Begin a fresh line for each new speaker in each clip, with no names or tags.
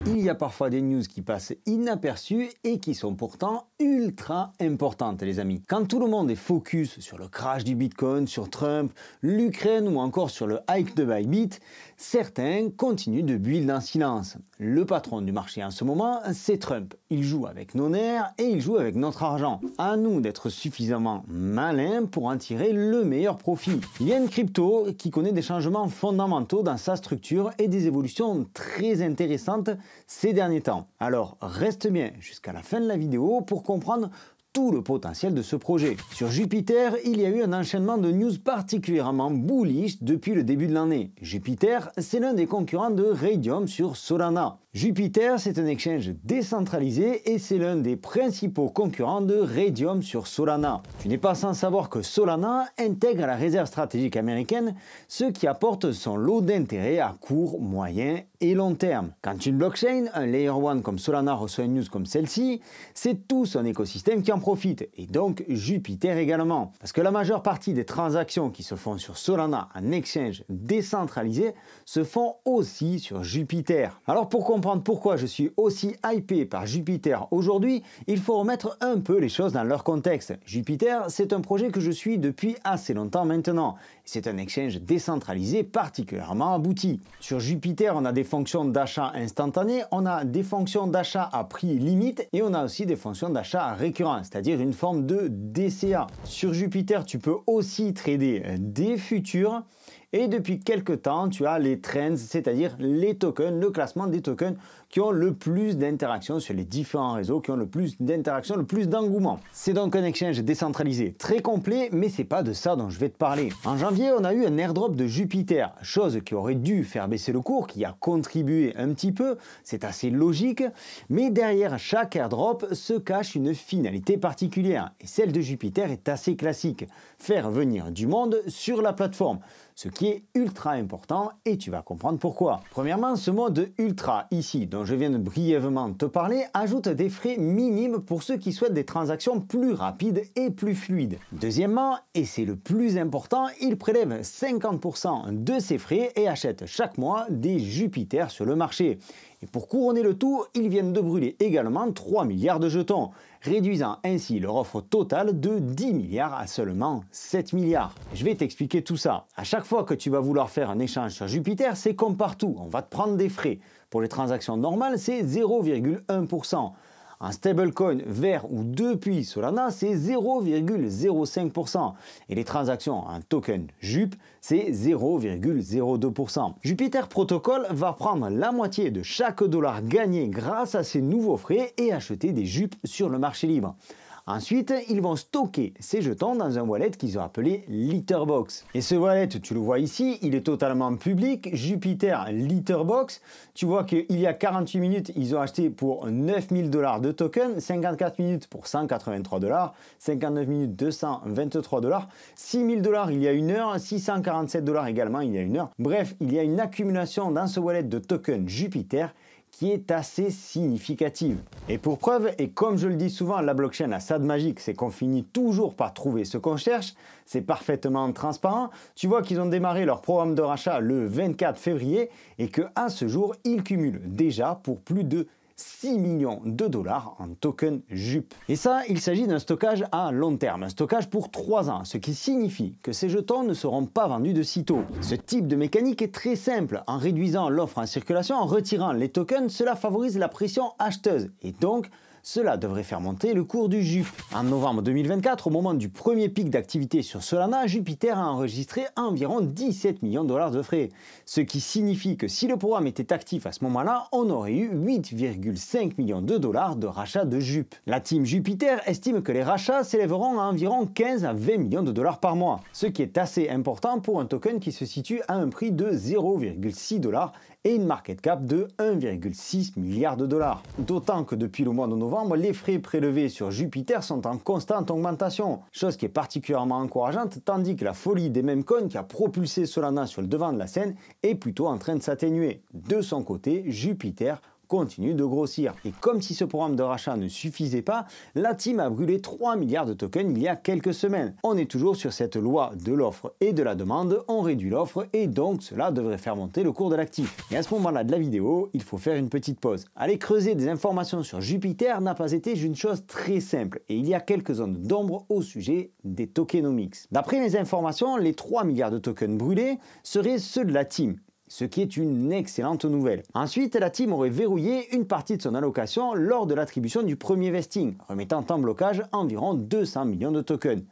Il y a parfois des news qui passent inaperçues et qui sont pourtant ultra importantes, les amis. Quand tout le monde est focus sur le crash du Bitcoin, sur Trump, l'Ukraine ou encore sur le hike de Bybit, certains continuent de build en silence. Le patron du marché en ce moment, c'est Trump. Il joue avec nos nerfs et il joue avec notre argent. À nous d'être suffisamment malins pour en tirer le meilleur profit. Il y a une crypto qui connaît des changements fondamentaux dans sa structure et des évolutions très intéressantes ces derniers temps. Alors reste bien jusqu'à la fin de la vidéo pour comprendre tout le potentiel de ce projet. Sur Jupiter, il y a eu un enchaînement de news particulièrement bullish depuis le début de l'année. Jupiter, c'est l'un des concurrents de Raydium sur Solana. Jupiter, c'est un exchange décentralisé et c'est l'un des principaux concurrents de Raydium sur Solana. Tu n'es pas sans savoir que Solana intègre la réserve stratégique américaine, ce qui apporte son lot d'intérêt à court, moyen et long terme. Quand une blockchain, un layer 1 comme Solana reçoit une news comme celle-ci, c'est tout son écosystème qui en profite, et donc Jupiter également. Parce que la majeure partie des transactions qui se font sur Solana, un exchange décentralisé, se font aussi sur Jupiter. Alors pour comprendre pourquoi je suis aussi hypé par Jupiter aujourd'hui, il faut remettre un peu les choses dans leur contexte. Jupiter, c'est un projet que je suis depuis assez longtemps maintenant. C'est un exchange décentralisé particulièrement abouti. Sur Jupiter, on a des fonctions d'achat instantané, on a des fonctions d'achat à prix limite et on a aussi des fonctions d'achat récurrent, c'est-à-dire une forme de DCA. Sur Jupiter, tu peux aussi trader des futurs. Et depuis quelques temps, tu as les trends, c'est-à-dire les tokens, le classement des tokens qui ont le plus d'interactions sur les différents réseaux, qui ont le plus d'interactions, le plus d'engouement. C'est donc un exchange décentralisé très complet, mais c'est pas de ça dont je vais te parler. En janvier, on a eu un airdrop de Jupiter, chose qui aurait dû faire baisser le cours, qui a contribué un petit peu, c'est assez logique, mais derrière chaque airdrop se cache une finalité particulière, et celle de Jupiter est assez classique, faire venir du monde sur la plateforme. Ce qui est ultra important et tu vas comprendre pourquoi. Premièrement, ce mode ultra ici, dont je viens de brièvement te parler, ajoute des frais minimes pour ceux qui souhaitent des transactions plus rapides et plus fluides. Deuxièmement, et c'est le plus important, il prélève 50% de ces frais et achète chaque mois des Jupiter sur le marché. Et pour couronner le tout, ils viennent de brûler également 3 milliards de jetons, réduisant ainsi leur offre totale de 10 milliards à seulement 7 milliards. Je vais t'expliquer tout ça. À chaque fois que tu vas vouloir faire un échange sur Jupiter, c'est comme partout, on va te prendre des frais. Pour les transactions normales, c'est 0,1%. En stablecoin vers ou depuis Solana, c'est 0,05%. Et les transactions en token JUP, c'est 0,02%. Jupiter Protocol va prendre la moitié de chaque dollar gagné grâce à ces nouveaux frais et acheter des JUP sur le marché libre. Ensuite, ils vont stocker ces jetons dans un wallet qu'ils ont appelé Litterbox. Et ce wallet, tu le vois ici, il est totalement public, Jupiter Litterbox. Tu vois qu'il y a 48 minutes, ils ont acheté pour 9000 $ de tokens, 54 minutes pour 183 $, 59 minutes 223 $, 6000 $ il y a une heure, 647 $ également il y a une heure. Bref, il y a une accumulation dans ce wallet de tokens Jupiter qui est assez significative. Et pour preuve, et comme je le dis souvent, la blockchain a ça de magique, c'est qu'on finit toujours par trouver ce qu'on cherche, c'est parfaitement transparent. Tu vois qu'ils ont démarré leur programme de rachat le 24 février et qu'à ce jour, ils cumulent déjà pour plus de 6 millions de dollars en token JUP. Et ça, il s'agit d'un stockage à long terme, un stockage pour 3 ans, ce qui signifie que ces jetons ne seront pas vendus de sitôt. Ce type de mécanique est très simple. En réduisant l'offre en circulation, en retirant les tokens, cela favorise la pression acheteuse et donc cela devrait faire monter le cours du JUP. En novembre 2024, au moment du premier pic d'activité sur Solana, Jupiter a enregistré environ 17 millions de dollars de frais. Ce qui signifie que si le programme était actif à ce moment-là, on aurait eu 8,5 millions de dollars de rachats de JUP. La team Jupiter estime que les rachats s'élèveront à environ 15 à 20 millions de dollars par mois. Ce qui est assez important pour un token qui se situe à un prix de 0,6 $ et une market cap de 1,6 milliard de dollars. D'autant que depuis le mois de novembre, les frais prélevés sur Jupiter sont en constante augmentation, chose qui est particulièrement encourageante, tandis que la folie des meme coins qui a propulsé Solana sur le devant de la scène est plutôt en train de s'atténuer. De son côté, Jupiter continue de grossir. Et comme si ce programme de rachat ne suffisait pas, la team a brûlé 3 milliards de tokens il y a quelques semaines. On est toujours sur cette loi de l'offre et de la demande, on réduit l'offre et donc cela devrait faire monter le cours de l'actif. Et à ce moment-là de la vidéo, il faut faire une petite pause. Aller creuser des informations sur Jupiter n'a pas été une chose très simple et il y a quelques zones d'ombre au sujet des tokenomics. D'après mes informations, les 3 milliards de tokens brûlés seraient ceux de la team, ce qui est une excellente nouvelle. Ensuite, la team aurait verrouillé une partie de son allocation lors de l'attribution du premier vesting, remettant en blocage environ 200 millions de tokens.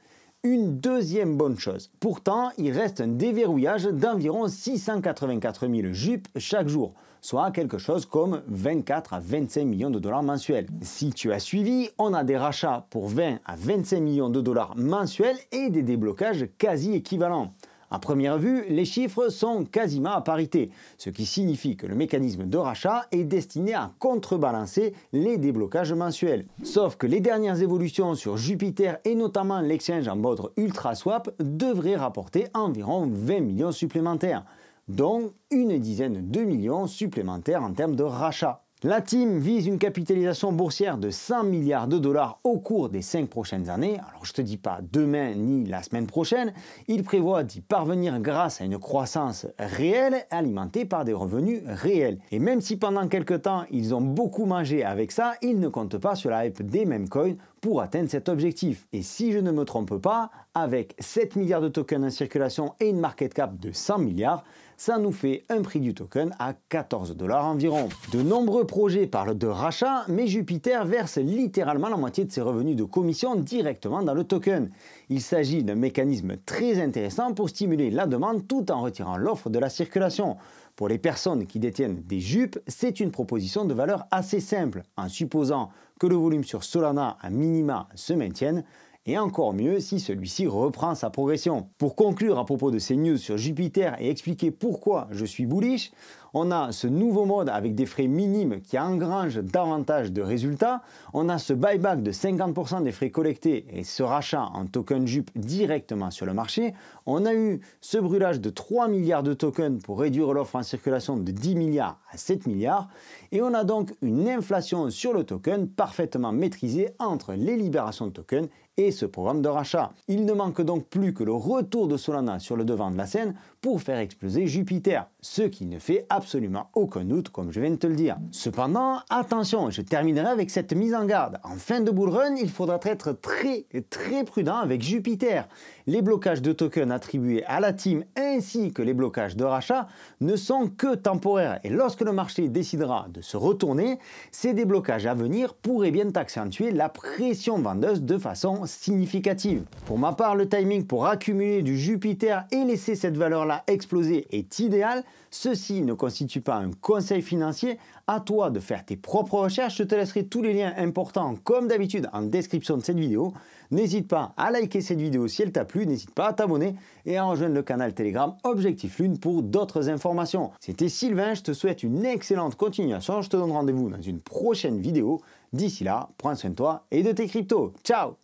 Une deuxième bonne chose. Pourtant, il reste un déverrouillage d'environ 684 000 JUP chaque jour, soit quelque chose comme 24 à 25 millions de dollars mensuels. Si tu as suivi, on a des rachats pour 20 à 25 millions de dollars mensuels et des déblocages quasi équivalents. À première vue, les chiffres sont quasiment à parité, ce qui signifie que le mécanisme de rachat est destiné à contrebalancer les déblocages mensuels. Sauf que les dernières évolutions sur Jupiter et notamment l'exchange en mode UltraSwap devraient rapporter environ 20 millions supplémentaires, dont une dizaine de millions supplémentaires en termes de rachat. La team vise une capitalisation boursière de 100 milliards de dollars au cours des 5 prochaines années. Alors je ne te dis pas demain ni la semaine prochaine, ils prévoient d'y parvenir grâce à une croissance réelle alimentée par des revenus réels. Et même si pendant quelques temps ils ont beaucoup mangé avec ça, ils ne comptent pas sur la hype des meme coins pour atteindre cet objectif. Et si je ne me trompe pas, avec 7 milliards de tokens en circulation et une market cap de 100 milliards, ça nous fait un prix du token à 14 $ environ. De nombreux projets parlent de rachat, mais Jupiter verse littéralement la moitié de ses revenus de commission directement dans le token. Il s'agit d'un mécanisme très intéressant pour stimuler la demande tout en retirant l'offre de la circulation. Pour les personnes qui détiennent des JUP, c'est une proposition de valeur assez simple, en supposant que le volume sur Solana à minima se maintienne, et encore mieux si celui-ci reprend sa progression. Pour conclure à propos de ces news sur Jupiter et expliquer pourquoi je suis bullish, on a ce nouveau mode avec des frais minimes qui engrange davantage de résultats, on a ce buyback de 50% des frais collectés et ce rachat en token JUP directement sur le marché, on a eu ce brûlage de 3 milliards de tokens pour réduire l'offre en circulation de 10 milliards à 7 milliards, et on a donc une inflation sur le token parfaitement maîtrisée entre les libérations de tokens et ce programme de rachat. Il ne manque donc plus que le retour de Solana sur le devant de la scène pour faire exploser Jupiter, ce qui ne fait absolument aucun doute comme je viens de te le dire. Cependant, attention, je terminerai avec cette mise en garde. En fin de bull run, il faudra être très prudent avec Jupiter. Les blocages de tokens attribués à la team ainsi que les blocages de rachat ne sont que temporaires et lorsque le marché décidera de se retourner, ces déblocages à venir pourraient bien accentuer la pression vendeuse de façon significative. Pour ma part, le timing pour accumuler du Jupiter et laisser cette valeur-là exploser est idéal. Ceci ne constitue pas un conseil financier, à toi de faire tes propres recherches. Je te laisserai tous les liens importants comme d'habitude en description de cette vidéo. N'hésite pas à liker cette vidéo si elle t'a plu, n'hésite pas à t'abonner et à rejoindre le canal Telegram Objectif Lune pour d'autres informations. C'était Sylvain, je te souhaite une excellente continuation, je te donne rendez-vous dans une prochaine vidéo. D'ici là, prends soin de toi et de tes cryptos. Ciao!